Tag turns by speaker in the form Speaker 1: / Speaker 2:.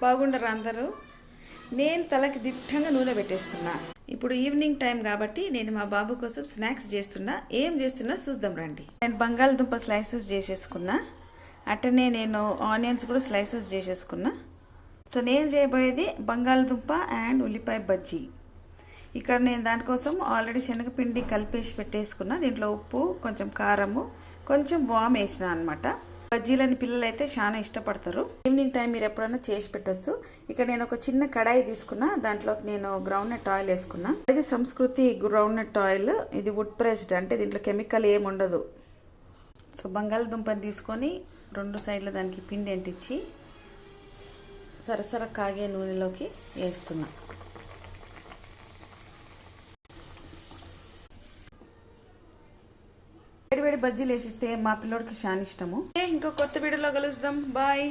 Speaker 1: బాగుండరు అందరూ. నేను తలకి దిట్టంగా నూనె పెట్టేసుకున్నా. ఇప్పుడు ఈవినింగ్ టైం కాబట్టి నేను మా బాబు కోసం స్నాక్స్ చేస్తున్నా. ఏం చేస్తున్నా చూద్దాం రండి. నేను బంగాళదుంప స్లైసెస్ చేసేసుకున్నా. అట్టనే నేను ఆనియన్స్ కూడా స్లైసెస్ చేసేసుకున్నా. సో నేను చేయబోయేది బంగాళదుంప అండ్ ఉల్లిపాయ బజ్జీ. ఇక్కడ నేను దానికోసం ఆల్రెడీ శనగపిండి కలిపేసి పెట్టేసుకున్నా. దీంట్లో ఉప్పు, కొంచెం కారము, కొంచెం వామ్ వేసిన అనమాట. బజ్జీలని పిల్లలు అయితే చాలా ఇష్టపడతారు. ఈవినింగ్ టైం మీరు ఎప్పుడైనా చేసి పెట్టచ్చు. ఇక్కడ నేను ఒక చిన్న కడాయి తీసుకున్నా. దాంట్లోకి నేను గ్రౌండ్నట్ ఆయిల్ వేసుకున్నా. ఇది సంస్కృతి గ్రౌండ్నట్ ఆయిల్. ఇది వుడ్ ప్రెస్డ్, అంటే దీంట్లో కెమికల్ ఏమి ఉండదు. సో బంగాళదుంపని తీసుకొని 2 సైడ్ల దానికి పిండి అంటించి సరసర కాగే నూనెలోకి వేస్తున్నా. వేడి వేడి బజ్జీలు వేసిస్తే మా పిల్లోడికి చాలా ఇష్టము. ఇంకో కొత్త వీడియోలో కలుద్దాం. బాయ్.